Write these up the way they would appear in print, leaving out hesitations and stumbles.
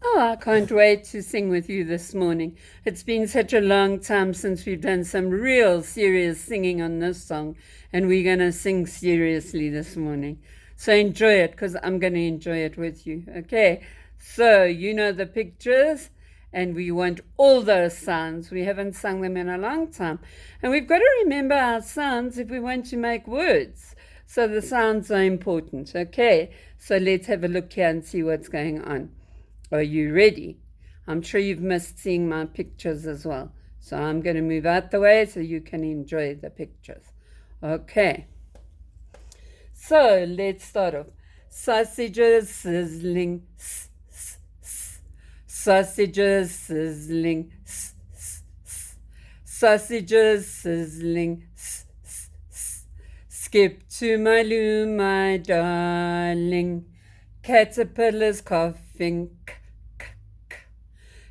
Oh, I can't wait to sing with you this morning. It's been such a long time since we've done some real serious singing on this song, and we're going to sing seriously this morning. So enjoy it because I'm going to enjoy it with you. Okay, so you know the pictures, and we want all those sounds. We haven't sung them in a long time, and we've got to remember our sounds if we want to make words. So the sounds are important. Okay, so let's have a look here and see what's going on. Are you ready? I'm sure you've missed seeing my pictures as well. So I'm going to move out the way so you can enjoy the pictures. Okay. So let's start off. Sausages sizzling. Sausages sizzling. Sausages sizzling. Skip to my loo, my darling. Caterpillars coughing.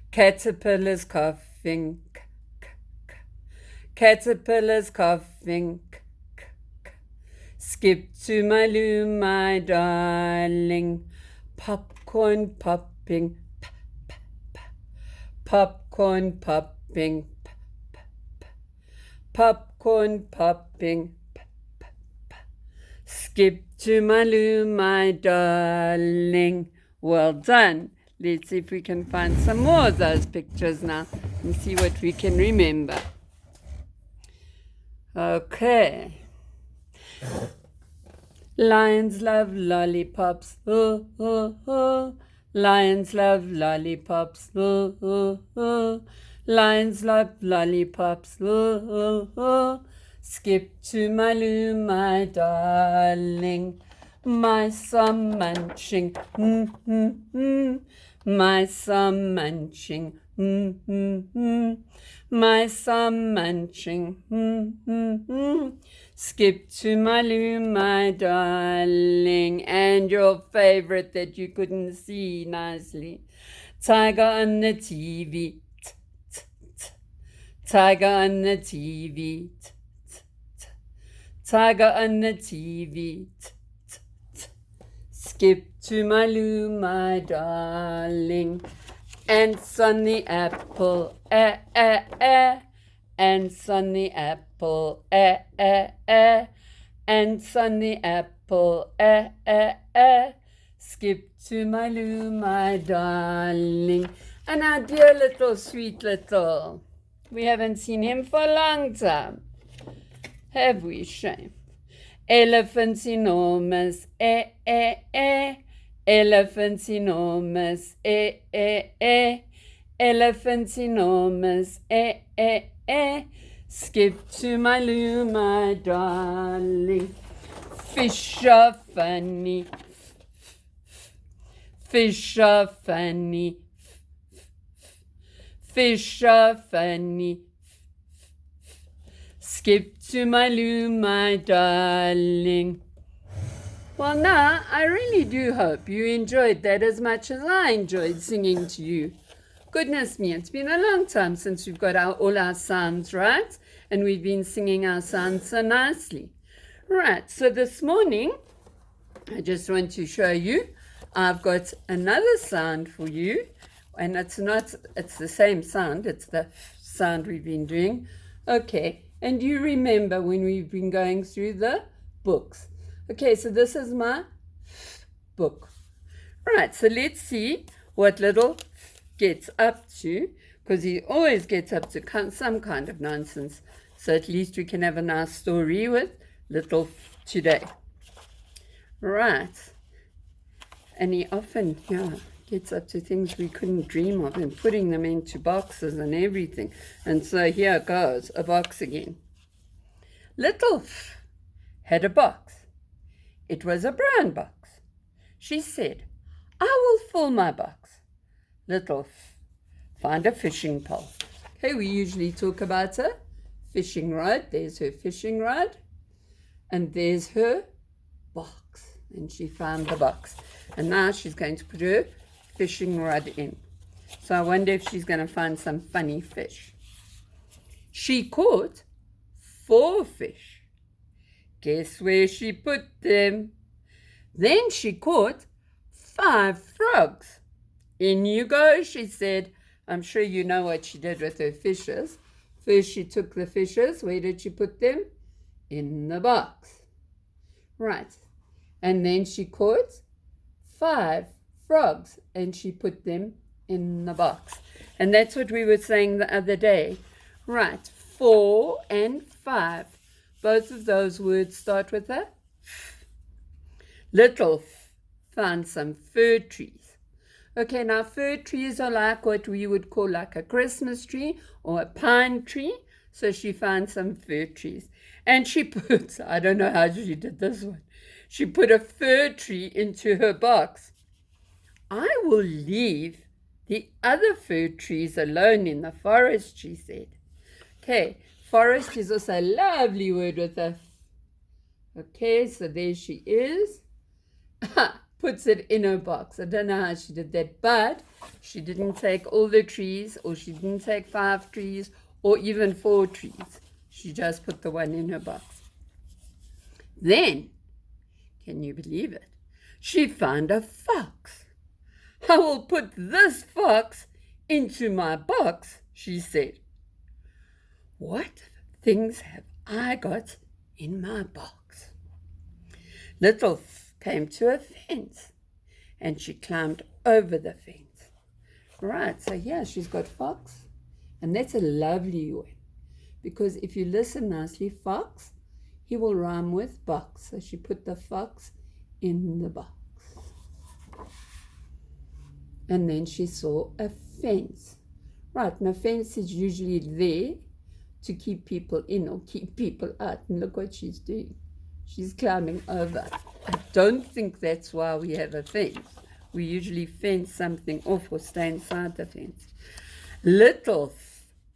Caterpillars coughing. Caterpillars coughing. Skip to my loo, my darling. Popcorn popping. Popcorn popping. Popcorn popping. Skip to my loo, my darling. Well done. Let's see if we can find some more of those pictures now and see what we can remember. Okay. Lions love lollipops. Oh, oh, oh. Lions love lollipops. Oh, oh, oh. Lions love lollipops. Oh, oh, oh. Skip to my loo, my darling. Mice are munching. Mice are munching. Mice are munching. Skip to my loo, my darling. And your favorite that you couldn't see nicely. Tiger on the TV. Tiger on the TV. Tiger on the TV. Skip to my loo, my darling. Ants on the apple, Ants on the apple, Ants on the apple, Skip to my loo, my darling. And our dear little, sweet little. We haven't seen him for a long time. Have we, shame? Elephants enormous, Elephants enormous, Elephants enormous, Skip to my loo, my darling. Fish are funny, Fish are funny, Fish are funny. Skip to my loo, my darling. Well, now, I really do hope you enjoyed that as much as I enjoyed singing to you. Goodness me, it's been a long time since we've got all our sounds right, and we've been singing our sounds so nicely. Right, so this morning, I just want to show you, I've got another sound for you, and it's the same sound, it's the sound we've been doing. Okay. And you remember when we've been going through the books. Okay, so this is my book. Right, so let's see what little gets up to, because he always gets up to some kind of nonsense. So at least we can have a nice story with little today. Right. And he often, gets up to things we couldn't dream of and putting them into boxes and everything. And so here goes, a box again. Little had a box. It was a brown box. She said, I will fill my box. Little found a fishing pole. Okay, we usually talk about a fishing rod. There's her fishing rod. And there's her box. And she found the box. And now she's going to put her fishing rod in. So I wonder if she's going to find some funny fish. She caught 4 fish. Guess where she put them? Then she caught 5 frogs. In you go, she said. I'm sure you know what she did with her fishes. First, she took the fishes. Where did she put them? In the box. Right. And then she caught 5 frogs and she put them in the box. And that's what we were saying the other day. Right. 4 and 5. Both of those words start with a f. Little f found some fir trees. Okay, now fir trees are like what we would call like a Christmas tree or a pine tree. So she found some fir trees. And she put, I don't know how she did this one, she put a fir tree into her box. I will leave the other fir trees alone in the forest, she said. Okay, forest is also a lovely word with a f. Okay, so there she is. Puts it in her box. I don't know how she did that, but she didn't take all the trees, or she didn't take 5 trees, or even 4 trees. She just put the one in her box. Then, can you believe it? She found a fox. I will put this fox into my box, she said. What things have I got in my box? Little came to a fence and she climbed over the fence. Right, so here she's got fox, and that's a lovely one because if you listen nicely, fox, he will rhyme with box. So she put the fox in the box. And then she saw a fence. Right, now fence is usually there to keep people in or keep people out. And look what she's doing. She's climbing over. I don't think that's why we have a fence. We usually fence something off or stay inside the fence. Little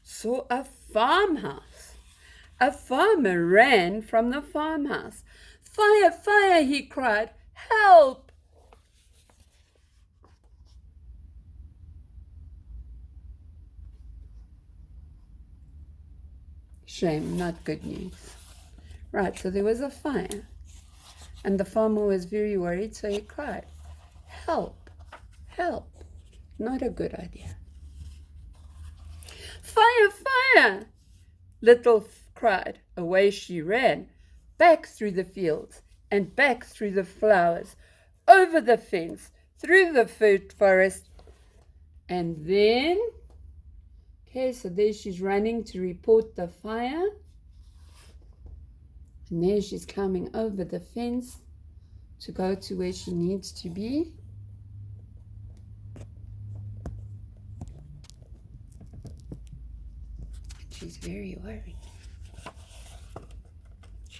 saw a farmhouse. A farmer ran from the farmhouse. Fire, fire, he cried. Help! Shame, not good news. Right, so there was a fire. And the farmer was very worried, so he cried, help, help. Not a good idea. Fire, fire! Little cried. Away she ran, back through the fields and back through the flowers, over the fence, through the forest. And then, okay, so there she's running to report the fire. And there she's climbing over the fence to go to where she needs to be. And she's very worried.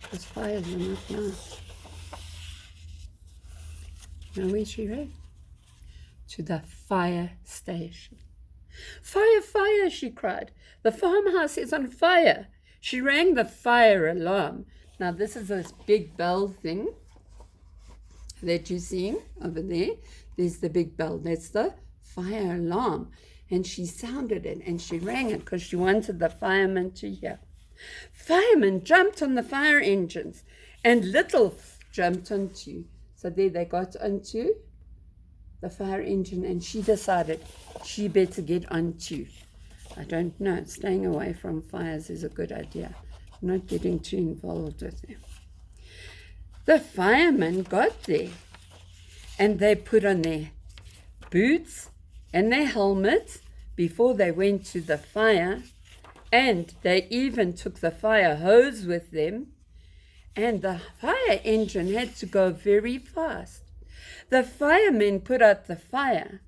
Because fires are not nice. Now where she ran? To the fire station. Fire, fire, she cried. The farmhouse is on fire. She rang the fire alarm. Now this is this big bell thing that you're seeing over there. There's the big bell. That's the fire alarm. And she sounded it and she rang it because she wanted the firemen to hear. Firemen jumped on the fire engines and Little jumped on too. So there they got onto the fire engine and she decided she better get on too. I don't know. Staying away from fires is a good idea. Not getting too involved with them. The firemen got there and they put on their boots and their helmets before they went to the fire, and they even took the fire hose with them, and the fire engine had to go very fast. The firemen put out the fire.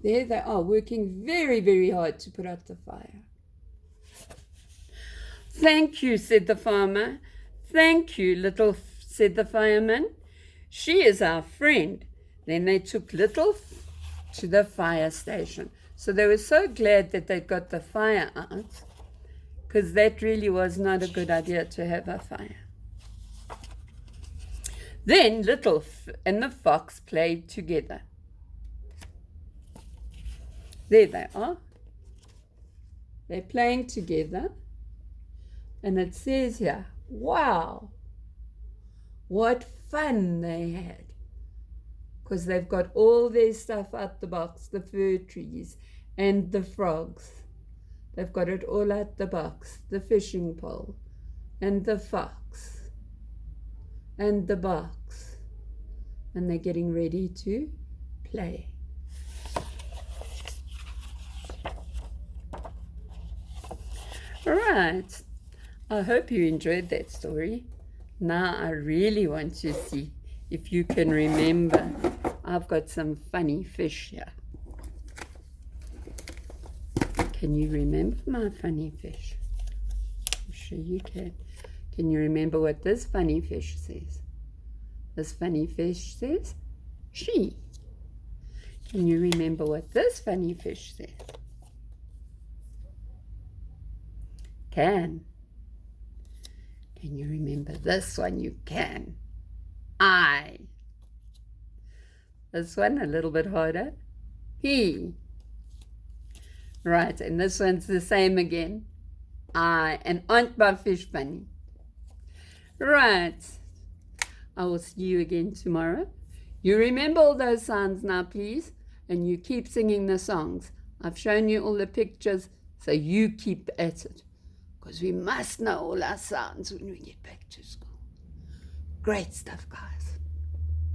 There they are, working very, very hard to put out the fire. Thank you, said the farmer. Thank you, Little, said the fireman. She is our friend. Then they took Little to the fire station. So they were so glad that they got the fire out, because that really was not a good idea to have a fire. Then Little and the fox played together. There they are. They're playing together. And it says here, wow, what fun they had. because they've got all their stuff out the box, the fir trees and the frogs. They've got it all out the box, the fishing pole and the fox and the box. And they're getting ready to play. All right. I hope you enjoyed that story. Now I really want to see if you can remember. I've got some funny fish here. Can you remember my funny fish? I'm sure you can. Can you remember what this funny fish says? This funny fish says, she. Can you remember what this funny fish says? Can. Can you remember this one? You can. I. This one a little bit harder. He. Right, and this one's the same again. I. And aren't my fish funny? Right. I will see you again tomorrow. You remember all those sounds now, please, and you keep singing the songs. I've shown you all the pictures, so you keep at it, because we must know all our sounds when we get back to school. Great stuff, guys.